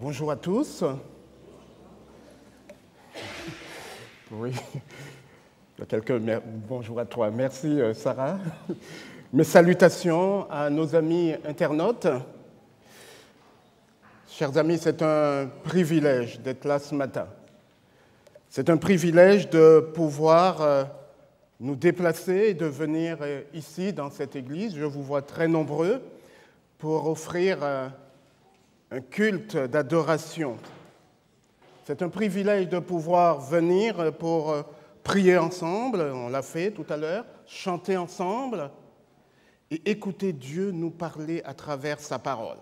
Bonjour à tous. Oui, il y a quelques bonjour à toi. Merci Sarah. Mes salutations à nos amis internautes. Chers amis, c'est un privilège d'être là ce matin. C'est un privilège de pouvoir nous déplacer et de venir ici dans cette église. Je vous vois très nombreux pour offrir un culte d'adoration. C'est un privilège de pouvoir venir pour prier ensemble, on l'a fait tout à l'heure, chanter ensemble et écouter Dieu nous parler à travers sa parole.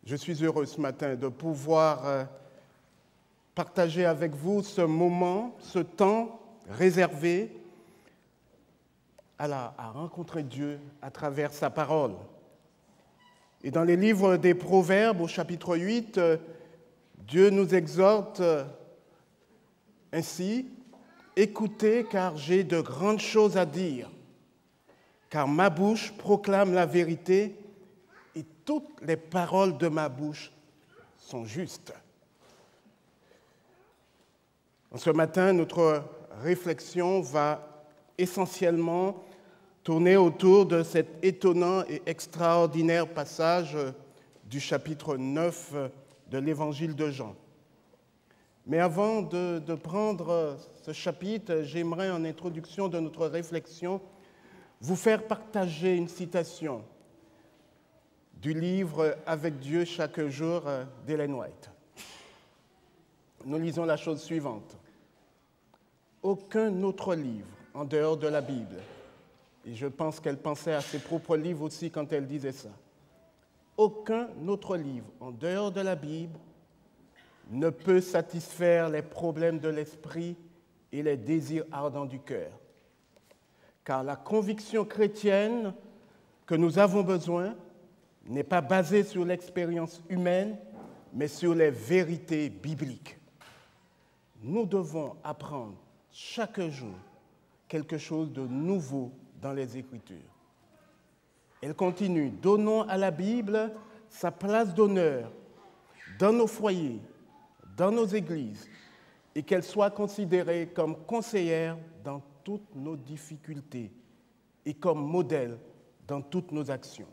Je suis heureux ce matin de pouvoir partager avec vous ce moment, ce temps réservé à rencontrer Dieu à travers sa parole. Et dans les livres des Proverbes, au chapitre 8, Dieu nous exhorte ainsi, « Écoutez, car j'ai de grandes choses à dire, car ma bouche proclame la vérité et toutes les paroles de ma bouche sont justes. » Ce matin, notre réflexion va essentiellement tourner autour de cet étonnant et extraordinaire passage du chapitre 9 de l'Évangile de Jean. Mais avant de prendre ce chapitre, j'aimerais, en introduction de notre réflexion, vous faire partager une citation du livre « Avec Dieu chaque jour » d'Ellen White. Nous lisons la chose suivante. Aucun autre livre, en dehors de la Bible, et je pense qu'elle pensait à ses propres livres aussi quand elle disait ça, aucun autre livre, en dehors de la Bible, ne peut satisfaire les problèmes de l'esprit et les désirs ardents du cœur. Car la conviction chrétienne que nous avons besoin n'est pas basée sur l'expérience humaine, mais sur les vérités bibliques. Nous devons apprendre chaque jour quelque chose de nouveau dans les Écritures. Elle continue, donnons à la Bible sa place d'honneur dans nos foyers, dans nos églises, et qu'elle soit considérée comme conseillère dans toutes nos difficultés et comme modèle dans toutes nos actions.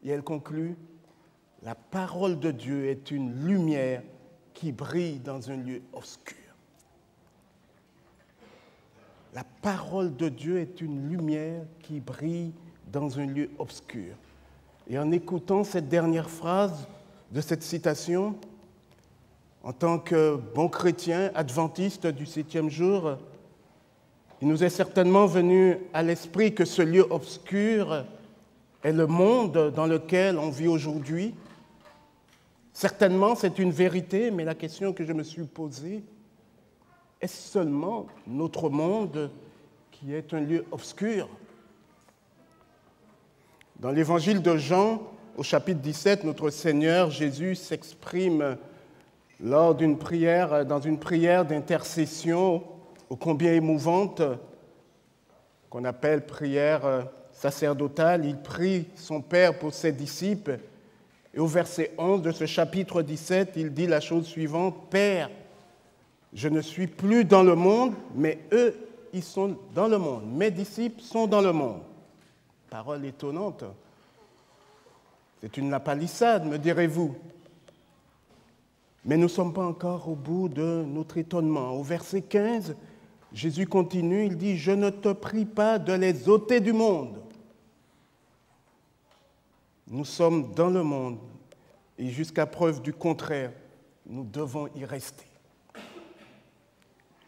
Et elle conclut, la parole de Dieu est une lumière qui brille dans un lieu obscur. La parole de Dieu est une lumière qui brille dans un lieu obscur. Et en écoutant cette dernière phrase de cette citation, en tant que bon chrétien adventiste du 7e jour, il nous est certainement venu à l'esprit que ce lieu obscur est le monde dans lequel on vit aujourd'hui. Certainement, c'est une vérité, mais la question que je me suis posée, est-ce seulement notre monde qui est un lieu obscur? Dans l'évangile de Jean, au chapitre 17, notre Seigneur Jésus s'exprime lors d'une prière, dans une prière d'intercession ô combien émouvante, qu'on appelle prière sacerdotale. Il prie son Père pour ses disciples. Et au verset 11 de ce chapitre 17, il dit la chose suivante, « Père, je ne suis plus dans le monde, mais eux, ils sont dans le monde. Mes disciples sont dans le monde. » Parole étonnante. C'est une lapalissade, me direz-vous. Mais nous ne sommes pas encore au bout de notre étonnement. Au verset 15, Jésus continue, il dit « Je ne te prie pas de les ôter du monde. » Nous sommes dans le monde et jusqu'à preuve du contraire, nous devons y rester.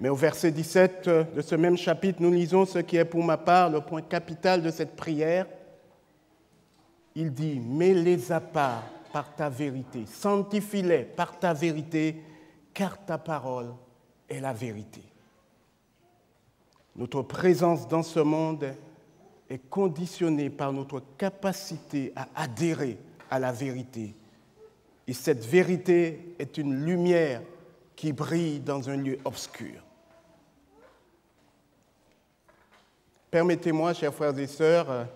Mais au verset 17 de ce même chapitre, nous lisons ce qui est pour ma part le point capital de cette prière. Il dit « Mets-les à part par ta vérité, sanctifie-les par ta vérité, car ta parole est la vérité. » Notre présence dans ce monde est conditionnée par notre capacité à adhérer à la vérité. Et cette vérité est une lumière qui brille dans un lieu obscur. Permettez-moi, chers frères et sœurs,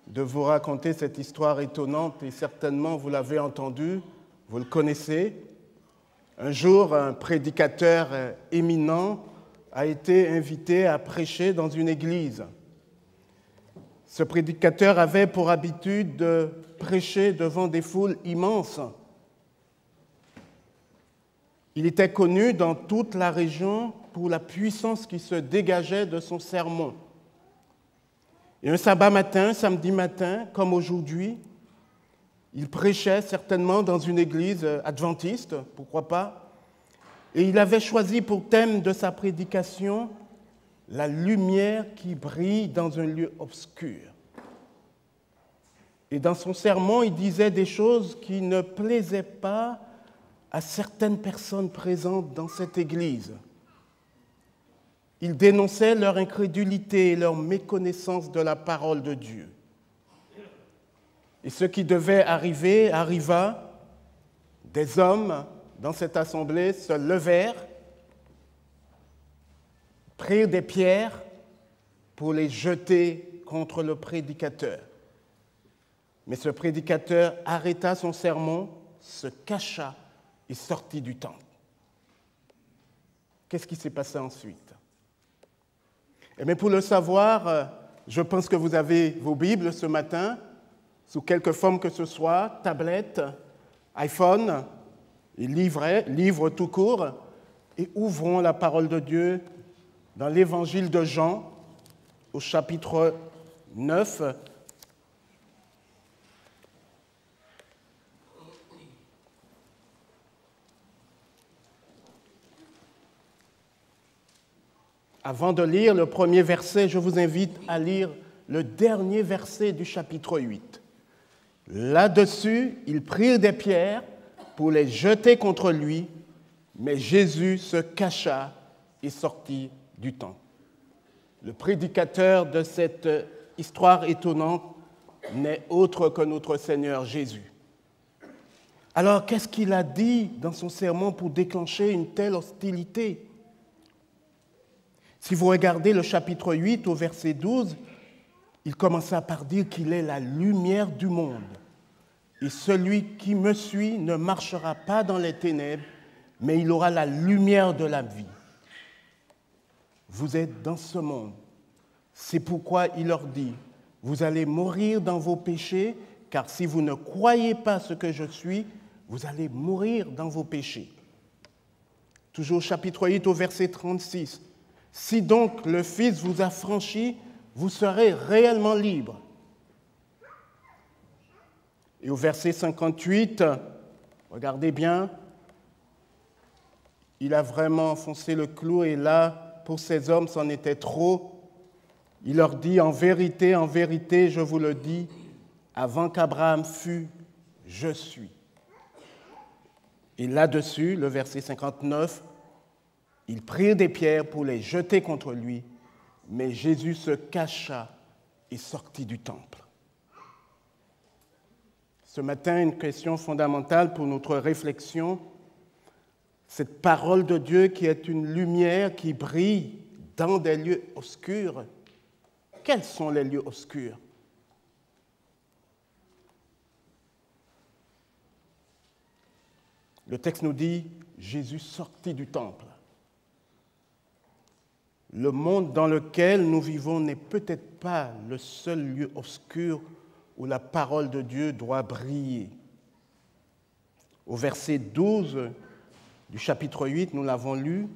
de vous raconter cette histoire étonnante, et certainement vous l'avez entendue Vous le connaissez. Un jour, un prédicateur éminent a été invité à prêcher dans une église. Ce prédicateur avait pour habitude de prêcher devant des foules immenses. Il était connu dans toute la région pour la puissance qui se dégageait de son sermon. Et un samedi matin, comme aujourd'hui, il prêchait certainement dans une église adventiste, pourquoi pas, et il avait choisi pour thème de sa prédication la lumière qui brille dans un lieu obscur. Et dans son sermon, il disait des choses qui ne plaisaient pas à certaines personnes présentes dans cette église. Il dénonçait leur incrédulité et leur méconnaissance de la parole de Dieu. Et ce qui devait arriver arriva. Des hommes dans cette assemblée se levèrent, prirent des pierres pour les jeter contre le prédicateur. Mais ce prédicateur arrêta son sermon, se cacha et sortit du temple. Qu'est-ce qui s'est passé ensuite? Mais pour le savoir, je pense que vous avez vos Bibles ce matin, sous quelque forme que ce soit, tablette, iPhone, livre tout court, et ouvrons la parole de Dieu dans l'évangile de Jean, au chapitre 9. Avant de lire le premier verset, je vous invite à lire le dernier verset du chapitre 8. Là-dessus, ils prirent des pierres pour les jeter contre lui, mais Jésus se cacha et sortit du temple. Le prédicateur de cette histoire étonnante n'est autre que notre Seigneur Jésus. Alors, qu'est-ce qu'il a dit dans son sermon pour déclencher une telle hostilité? Si vous regardez le chapitre 8 au verset 12, il commença par dire qu'il est la lumière du monde. Et celui qui me suit ne marchera pas dans les ténèbres, mais il aura la lumière de la vie. Vous êtes dans ce monde. C'est pourquoi il leur dit, vous allez mourir dans vos péchés, car si vous ne croyez pas ce que je suis, vous allez mourir dans vos péchés. Toujours chapitre 8 au verset 36. Si donc le Fils vous a franchi, vous serez réellement libre. Et au verset 58, regardez bien, il a vraiment enfoncé le clou et là, pour ces hommes, c'en était trop. Il leur dit, en vérité, je vous le dis, avant qu'Abraham fût, je suis. Et là-dessus, le verset 59, ils prirent des pierres pour les jeter contre lui, mais Jésus se cacha et sortit du temple. Ce matin, une question fondamentale pour notre réflexion, cette parole de Dieu qui est une lumière qui brille dans des lieux obscurs. Quels sont les lieux obscurs? Le texte nous dit, Jésus sortit du temple. Le monde dans lequel nous vivons n'est peut-être pas le seul lieu obscur où la parole de Dieu doit briller. Au verset 12 du chapitre 8, nous l'avons lu,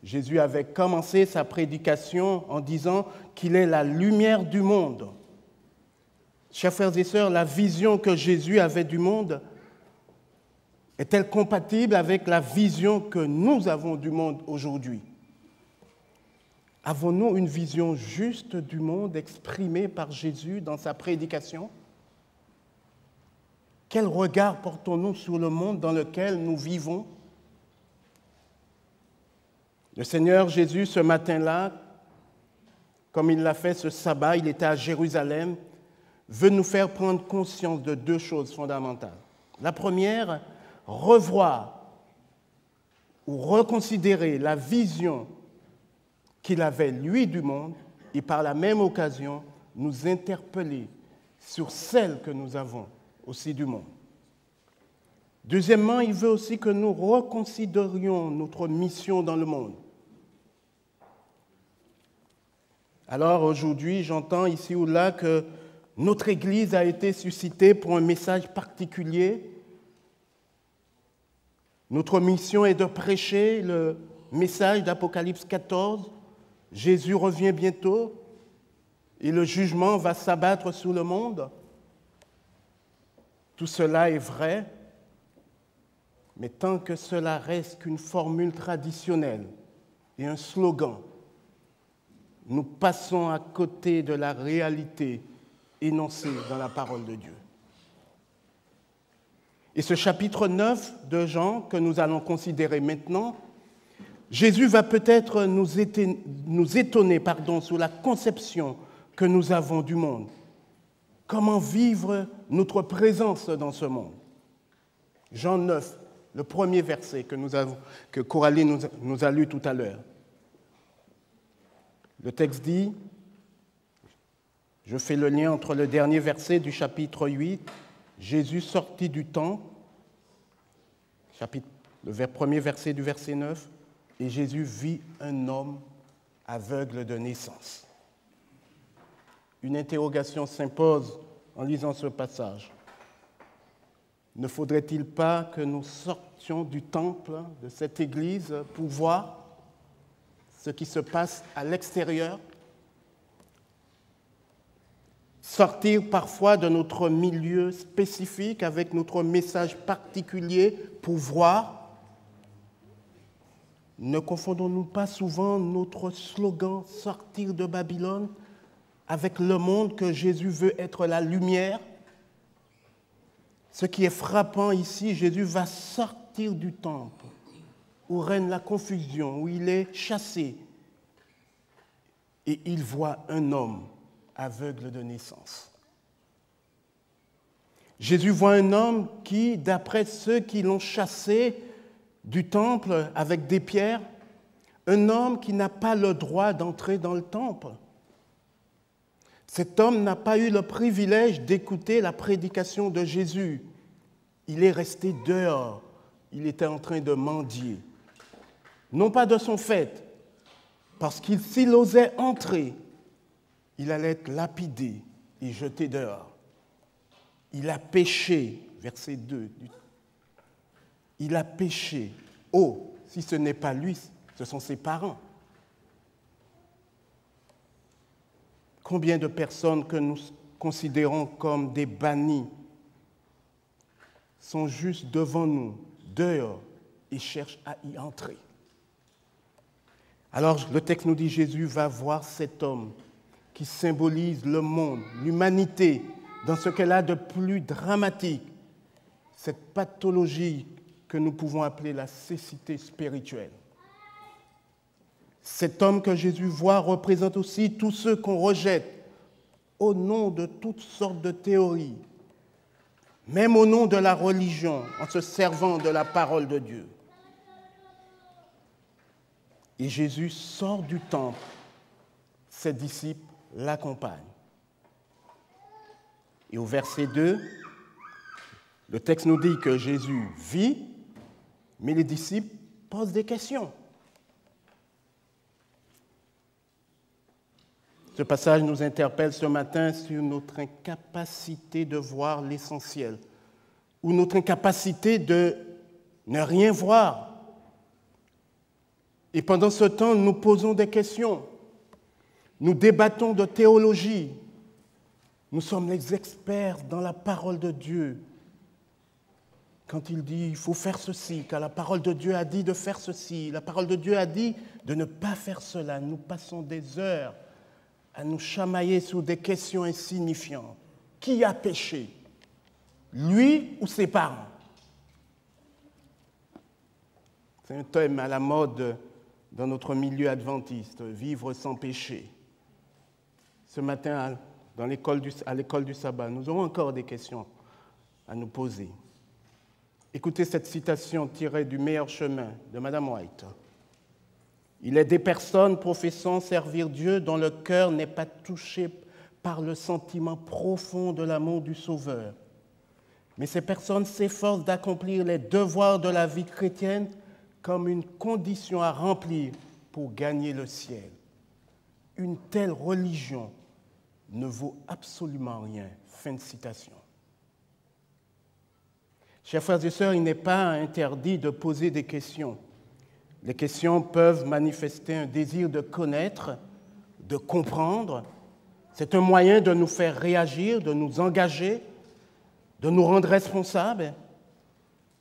Jésus avait commencé sa prédication en disant qu'il est la lumière du monde. Chers frères et sœurs, la vision que Jésus avait du monde est-elle compatible avec la vision que nous avons du monde aujourd'hui? Avons-nous une vision juste du monde exprimée par Jésus dans sa prédication? Quel regard portons-nous sur le monde dans lequel nous vivons? Le Seigneur Jésus, ce matin-là, comme il l'a fait ce sabbat, il était à Jérusalem, veut nous faire prendre conscience de deux choses fondamentales. La première, revoir ou reconsidérer la vision qu'il avait, lui, du monde, et par la même occasion, nous interpeller sur celle que nous avons aussi du monde. Deuxièmement, il veut aussi que nous reconsidérions notre mission dans le monde. Alors aujourd'hui, j'entends ici ou là que notre Église a été suscitée pour un message particulier. Notre mission est de prêcher le message d'Apocalypse 14. Jésus revient bientôt et le jugement va s'abattre sur le monde. Tout cela est vrai, mais tant que cela reste qu'une formule traditionnelle et un slogan, nous passons à côté de la réalité énoncée dans la parole de Dieu. Et ce chapitre 9 de Jean que nous allons considérer maintenant, Jésus va peut-être nous étonner sur la conception que nous avons du monde. Comment vivre notre présence dans ce monde? Jean 9, le premier verset que Coralie nous a lu tout à l'heure. Le texte dit, je fais le lien entre le dernier verset du chapitre 8, Jésus sortit du temple, le premier verset du verset 9, et Jésus vit un homme aveugle de naissance. Une interrogation s'impose en lisant ce passage. Ne faudrait-il pas que nous sortions du temple, de cette église, pour voir ce qui se passe à l'extérieur? Sortir parfois de notre milieu spécifique avec notre message particulier pour voir? Ne confondons-nous pas souvent notre slogan « Sortir de Babylone » avec le monde que Jésus veut être la lumière? Ce qui est frappant ici, Jésus va sortir du temple où règne la confusion, où il est chassé, et il voit un homme aveugle de naissance. Jésus voit un homme qui, d'après ceux qui l'ont chassé du temple avec des pierres, un homme qui n'a pas le droit d'entrer dans le temple. Cet homme n'a pas eu le privilège d'écouter la prédication de Jésus. Il est resté dehors. Il était en train de mendier. Non pas de son fait, parce qu'il s'il osait entrer, il allait être lapidé et jeté dehors. Il a péché, verset 2. Il a péché. Oh, si ce n'est pas lui, ce sont ses parents. Combien de personnes que nous considérons comme des bannis sont juste devant nous, dehors, et cherchent à y entrer? Alors le texte nous dit, Jésus va voir cet homme qui symbolise le monde, l'humanité, dans ce qu'elle a de plus dramatique, cette pathologie que nous pouvons appeler la cécité spirituelle. Cet homme que Jésus voit représente aussi tous ceux qu'on rejette au nom de toutes sortes de théories, même au nom de la religion, en se servant de la parole de Dieu. Et Jésus sort du temple, ses disciples l'accompagnent. Et au verset 2, le texte nous dit que Jésus vit, mais les disciples posent des questions. Ce passage nous interpelle ce matin sur notre incapacité de voir l'essentiel, ou notre incapacité de ne rien voir. Et pendant ce temps, nous posons des questions. Nous débattons de théologie. Nous sommes les experts dans la parole de Dieu. Quand il dit « il faut faire ceci », quand la parole de Dieu a dit de faire ceci, la parole de Dieu a dit de ne pas faire cela, nous passons des heures à nous chamailler sur des questions insignifiantes. Qui a péché? Lui ou ses parents? C'est un thème à la mode dans notre milieu adventiste, vivre sans péché. Ce matin, à l'école du sabbat, nous aurons encore des questions à nous poser. Écoutez cette citation tirée du Meilleur chemin de Madame White. Il est des personnes professant servir Dieu dont le cœur n'est pas touché par le sentiment profond de l'amour du Sauveur, Mais ces personnes s'efforcent d'accomplir les devoirs de la vie chrétienne comme une condition à remplir pour gagner le ciel. Une telle religion ne vaut absolument rien. Fin de citation. Chers frères et sœurs, il n'est pas interdit de poser des questions. Les questions peuvent manifester un désir de connaître, de comprendre. C'est un moyen de nous faire réagir, de nous engager, de nous rendre responsables.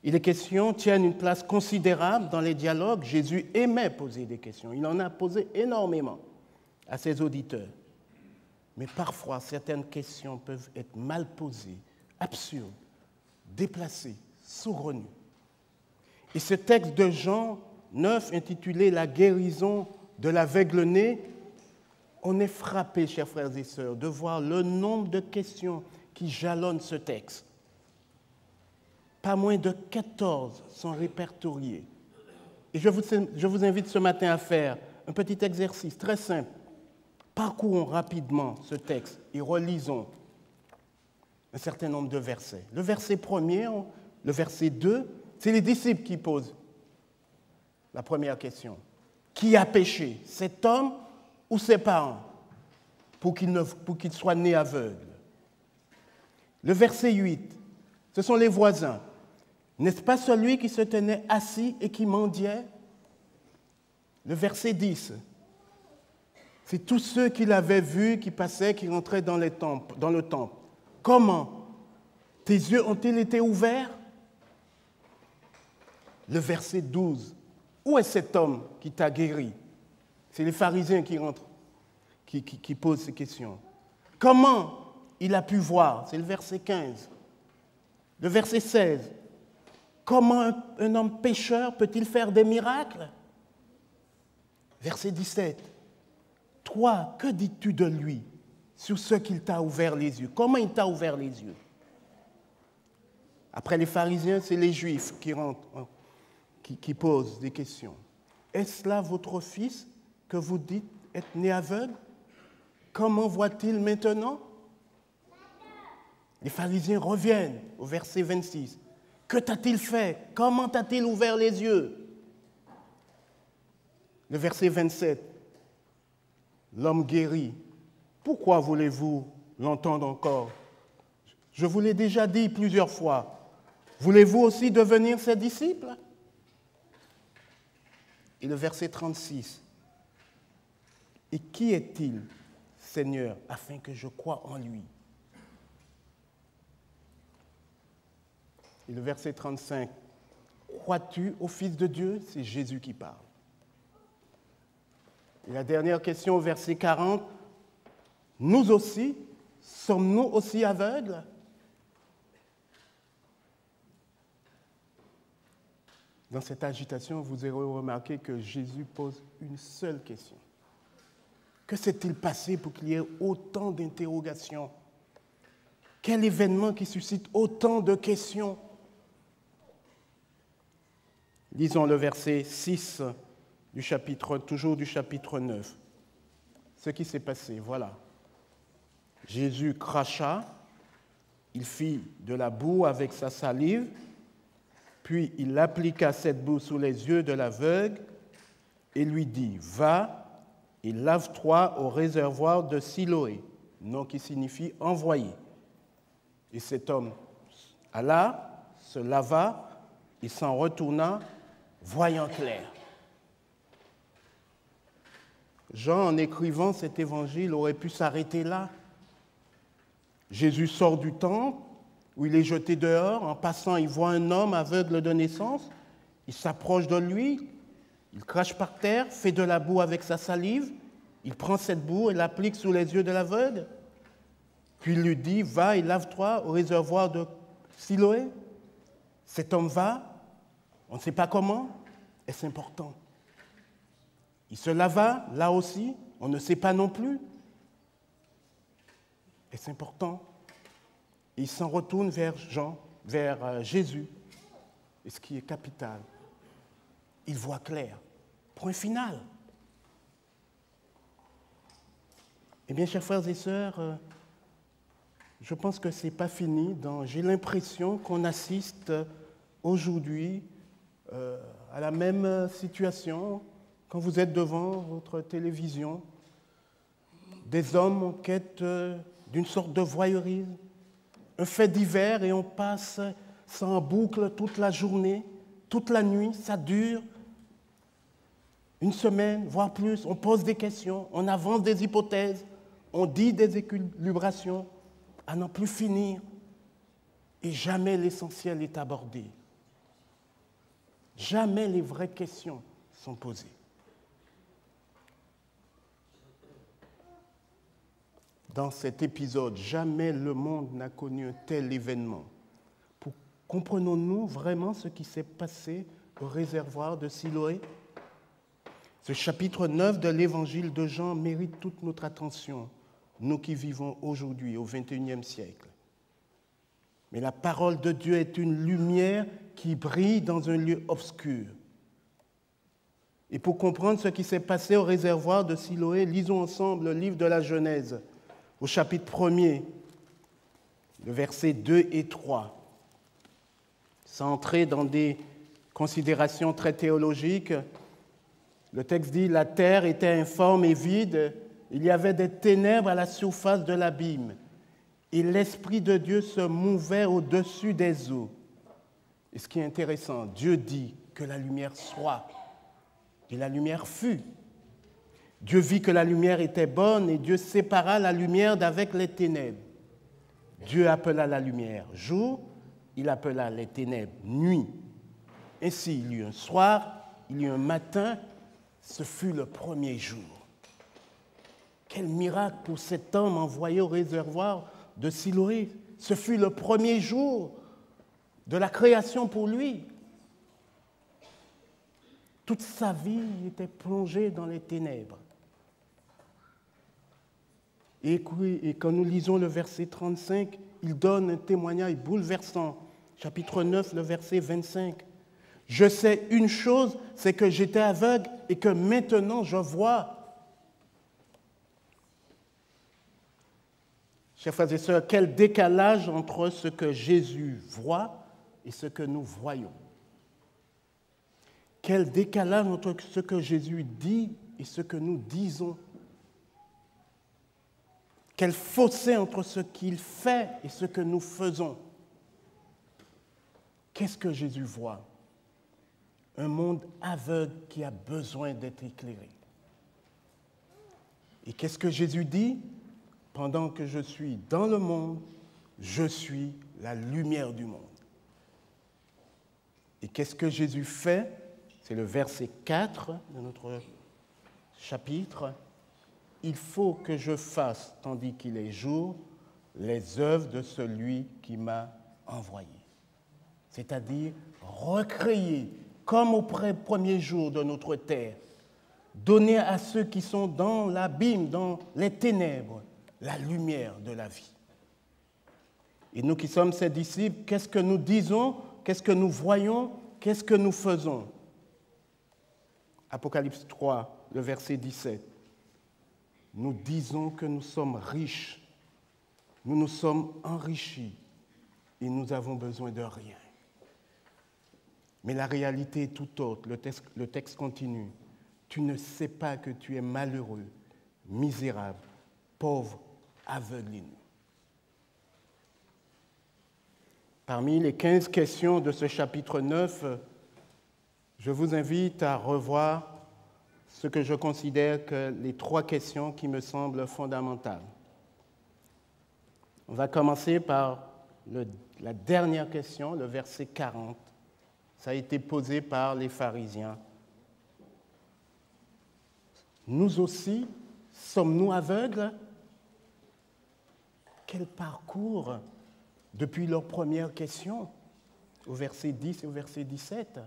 Et les questions tiennent une place considérable dans les dialogues. Jésus aimait poser des questions. Il en a posé énormément à ses auditeurs. Mais parfois, certaines questions peuvent être mal posées, absurdes, déplacées, saugrenues. Et ce texte de Jean 9, intitulé « La guérison de l'aveugle-né », on est frappé, chers frères et sœurs, de voir le nombre de questions qui jalonnent ce texte. Pas moins de 14 sont répertoriées. Et je vous invite ce matin à faire un petit exercice très simple. Parcourons rapidement ce texte et relisons un certain nombre de versets. Le verset 1er, le verset 2, c'est les disciples qui posent la première question. Qui a péché, cet homme ou ses parents, pour qu'il soit né aveugle? Le verset 8, ce sont les voisins. N'est-ce pas celui qui se tenait assis et qui mendiait? Le verset 10, c'est tous ceux qui l'avaient vu, qui passaient, qui rentraient dans le temple. Comment? Tes yeux ont-ils été ouverts? Le verset 12, où est cet homme qui t'a guéri? C'est les pharisiens qui rentrent, qui posent ces questions. Comment il a pu voir? C'est le verset 15. Le verset 16, comment un homme pécheur peut-il faire des miracles? Verset 17, toi, que dis-tu de lui sur ce qu'il t'a ouvert les yeux? Comment il t'a ouvert les yeux? Après les pharisiens, c'est les juifs qui rentrent, qui posent des questions. Est-ce là votre fils que vous dites être né aveugle? Comment voit-il maintenant? Les pharisiens reviennent au verset 26. Que t'a-t-il fait? Comment t'a-t-il ouvert les yeux? Le verset 27. L'homme guéri. Pourquoi voulez-vous l'entendre encore? Je vous l'ai déjà dit plusieurs fois. Voulez-vous aussi devenir ses disciples? Et le verset 36. Et qui est-il, Seigneur, afin que je croie en lui? Et le verset 35. Crois-tu au Fils de Dieu? C'est Jésus qui parle. Et la dernière question, au verset 40. Nous aussi, sommes-nous aussi aveugles? Dans cette agitation, vous aurez remarqué que Jésus pose une seule question. Que s'est-il passé pour qu'il y ait autant d'interrogations? Quel événement qui suscite autant de questions? Lisons le verset 6 toujours du chapitre 9. Ce qui s'est passé, voilà. Jésus cracha, il fit de la boue avec sa salive, puis il appliqua cette boue sous les yeux de l'aveugle et lui dit, va et lave-toi au réservoir de Siloé, nom qui signifie envoyé. Et cet homme alla, se lava et s'en retourna, voyant clair. Jean, en écrivant cet évangile, aurait pu s'arrêter là. Jésus sort du temple, où il est jeté dehors. En passant, il voit un homme aveugle de naissance. Il s'approche de lui, il crache par terre, fait de la boue avec sa salive. Il prend cette boue et l'applique sous les yeux de l'aveugle. Puis il lui dit, va et lave-toi au réservoir de Siloé. Cet homme va, on ne sait pas comment, et c'est important. Il se lava, là aussi, on ne sait pas non plus. Et c'est important. Et il s'en retourne vers Jésus. Et ce qui est capital, il voit clair. Point final. Eh bien, chers frères et sœurs, je pense que ce n'est pas fini. J'ai l'impression qu'on assiste aujourd'hui à la même situation quand vous êtes devant votre télévision. Des hommes en quête d'une sorte de voyeurisme, un fait divers et on passe ça en boucle toute la journée, toute la nuit, ça dure une semaine, voire plus. On pose des questions, on avance des hypothèses, on dit des élucubrations à n'en plus finir et jamais l'essentiel est abordé. Jamais les vraies questions sont posées. Dans cet épisode, jamais le monde n'a connu un tel événement. Comprenons-nous vraiment ce qui s'est passé au réservoir de Siloé? Ce chapitre 9 de l'évangile de Jean mérite toute notre attention, nous qui vivons aujourd'hui au XXIe siècle. Mais la parole de Dieu est une lumière qui brille dans un lieu obscur. Et pour comprendre ce qui s'est passé au réservoir de Siloé, lisons ensemble le livre de la Genèse, au chapitre 1er, le versets 2 et 3. Sans entrer dans des considérations très théologiques, le texte dit « La terre était informe et vide, il y avait des ténèbres à la surface de l'abîme, et l'Esprit de Dieu se mouvait au-dessus des eaux. » Et ce qui est intéressant, Dieu dit que la lumière soit, et la lumière fut. Dieu vit que la lumière était bonne et Dieu sépara la lumière d'avec les ténèbres. Dieu appela la lumière jour, il appela les ténèbres nuit. Ainsi, il y eut un soir, il y eut un matin, ce fut le premier jour. Quel miracle pour cet homme envoyé au réservoir de Siloé. Ce fut le premier jour de la création pour lui. Toute sa vie était plongée dans les ténèbres. Et quand nous lisons le verset 35, il donne un témoignage bouleversant. Chapitre 9, le verset 25. « Je sais une chose, c'est que j'étais aveugle et que maintenant je vois. » Chers frères et sœurs, quel décalage entre ce que Jésus voit et ce que nous voyons. Quel décalage entre ce que Jésus dit et ce que nous disons. Quel fossé entre ce qu'il fait et ce que nous faisons. Qu'est-ce que Jésus voit? Un monde aveugle qui a besoin d'être éclairé. Et qu'est-ce que Jésus dit? Pendant que je suis dans le monde, je suis la lumière du monde. Et qu'est-ce que Jésus fait? C'est le verset 4 de notre chapitre. Il faut que je fasse, tandis qu'il est jour, les œuvres de celui qui m'a envoyé. C'est-à-dire recréer, comme au premier jour de notre terre, donner à ceux qui sont dans l'abîme, dans les ténèbres, la lumière de la vie. Et nous qui sommes ses disciples, qu'est-ce que nous disons? Qu'est-ce que nous voyons? Qu'est-ce que nous faisons? Apocalypse 3, le verset 17. Nous disons que nous sommes riches, nous nous sommes enrichis et nous avons besoin de rien. Mais la réalité est tout autre. Le texte continue. Tu ne sais pas que tu es malheureux, misérable, pauvre, aveugle et nu. Parmi les 15 questions de ce chapitre 9, je vous invite à revoir ce que je considère que les 3 questions qui me semblent fondamentales. On va commencer par la dernière question, le verset 40. Ça a été posé par les pharisiens. Nous aussi, sommes-nous aveugles? Quel parcours depuis leur première question, au verset 10 et au verset 17.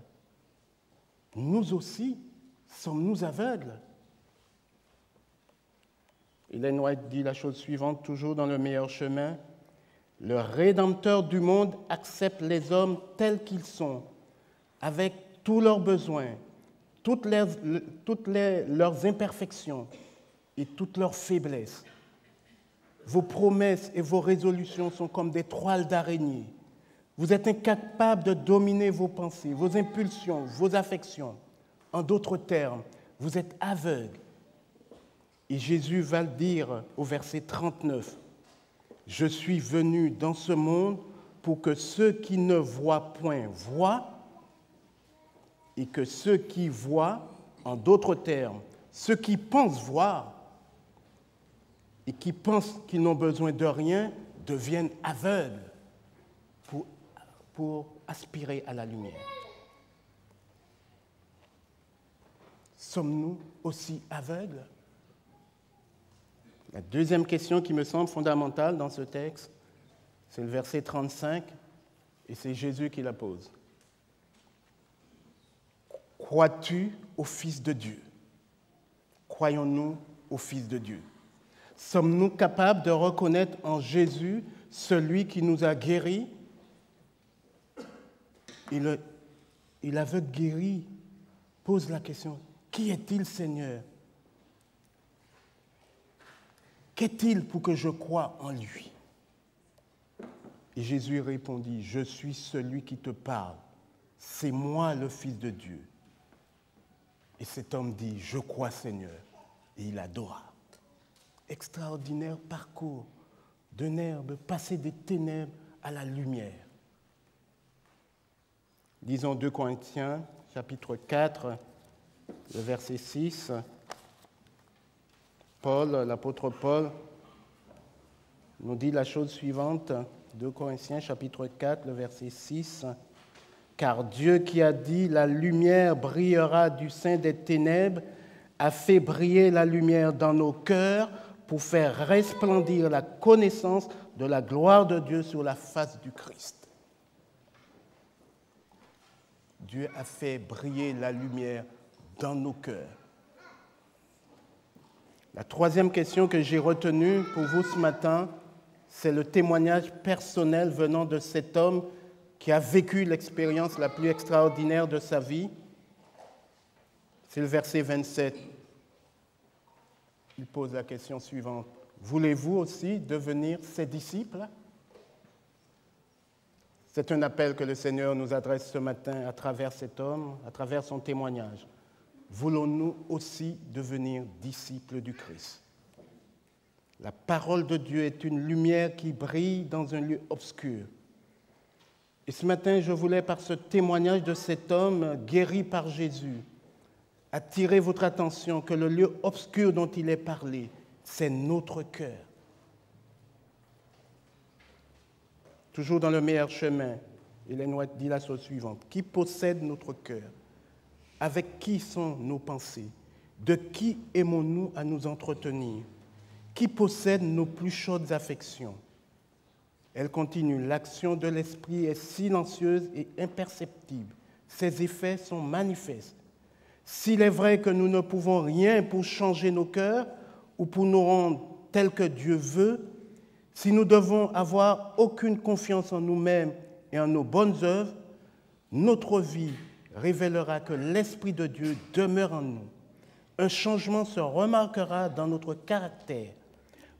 Nous aussi, sommes-nous aveugles? Ellen White dit la chose suivante, toujours dans le meilleur chemin. Le Rédempteur du monde accepte les hommes tels qu'ils sont, avec tous leurs besoins, toutes leurs imperfections et toutes leurs faiblesses. Vos promesses et vos résolutions sont comme des toiles d'araignée. Vous êtes incapable de dominer vos pensées, vos impulsions, vos affections. En d'autres termes, vous êtes aveugle. Et Jésus va le dire au verset 39. « Je suis venu dans ce monde pour que ceux qui ne voient point voient et que ceux qui voient, en d'autres termes, ceux qui pensent voir et qui pensent qu'ils n'ont besoin de rien, deviennent aveugles pour aspirer à la lumière. » Sommes-nous aussi aveugles? La deuxième question qui me semble fondamentale dans ce texte, c'est le verset 35, et c'est Jésus qui la pose. Crois-tu au Fils de Dieu? Croyons-nous au Fils de Dieu? Sommes-nous capables de reconnaître en Jésus celui qui nous a guéris? Et l'aveugle guéri pose la question, qui est-il, Seigneur? Qu'est-il pour que je croie en lui? Et Jésus répondit, je suis celui qui te parle, c'est moi le Fils de Dieu. Et cet homme dit, je crois, Seigneur, et il adora. Extraordinaire parcours d'un herbe passer des ténèbres à la lumière. Lisons 2 Corinthiens, chapitre 4, le verset 6. L'apôtre Paul, nous dit la chose suivante, 2 Corinthiens, chapitre 4, le verset 6. « Car Dieu qui a dit, la lumière brillera du sein des ténèbres, a fait briller la lumière dans nos cœurs pour faire resplendir la connaissance de la gloire de Dieu sur la face du Christ. » Dieu a fait briller la lumière dans nos cœurs. La troisième question que j'ai retenue pour vous ce matin, c'est le témoignage personnel venant de cet homme qui a vécu l'expérience la plus extraordinaire de sa vie. C'est le verset 27. Il pose la question suivante. Voulez-vous aussi devenir ses disciples? C'est un appel que le Seigneur nous adresse ce matin à travers cet homme, à travers son témoignage. Voulons-nous aussi devenir disciples du Christ? La parole de Dieu est une lumière qui brille dans un lieu obscur. Et ce matin, je voulais, par ce témoignage de cet homme guéri par Jésus, attirer votre attention que le lieu obscur dont il est parlé, c'est notre cœur. Toujours dans le meilleur chemin, Ellen White dit la chose suivante. Qui possède notre cœur? Avec qui sont nos pensées? De qui aimons-nous à nous entretenir? Qui possède nos plus chaudes affections? Elle continue. L'action de l'esprit est silencieuse et imperceptible. Ses effets sont manifestes. S'il est vrai que nous ne pouvons rien pour changer nos cœurs ou pour nous rendre tels que Dieu veut, si nous devons avoir aucune confiance en nous-mêmes et en nos bonnes œuvres, notre vie révélera que l'Esprit de Dieu demeure en nous. Un changement se remarquera dans notre caractère.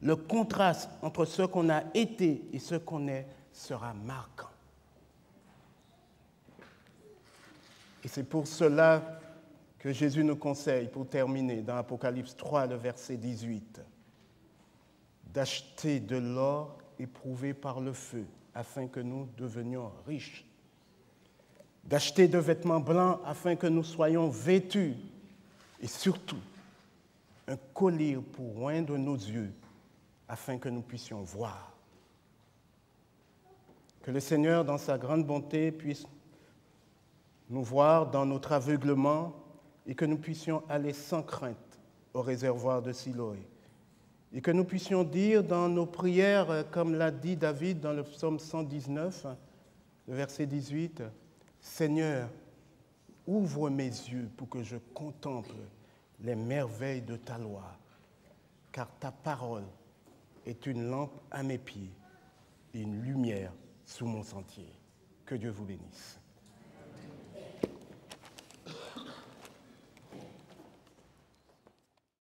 Le contraste entre ce qu'on a été et ce qu'on est sera marquant. Et c'est pour cela que Jésus nous conseille, pour terminer, dans Apocalypse 3, le verset 18, d'acheter de l'or éprouvé par le feu, afin que nous devenions riches. D'acheter de vêtements blancs afin que nous soyons vêtus. Et surtout, un collier pour oindre nos yeux afin que nous puissions voir. Que le Seigneur, dans sa grande bonté, puisse nous voir dans notre aveuglement et que nous puissions aller sans crainte au réservoir de Siloé. Et que nous puissions dire dans nos prières, comme l'a dit David dans le psaume 119, le verset 18, « Seigneur, ouvre mes yeux pour que je contemple les merveilles de ta loi, car ta parole est une lampe à mes pieds et une lumière sous mon sentier. » Que Dieu vous bénisse.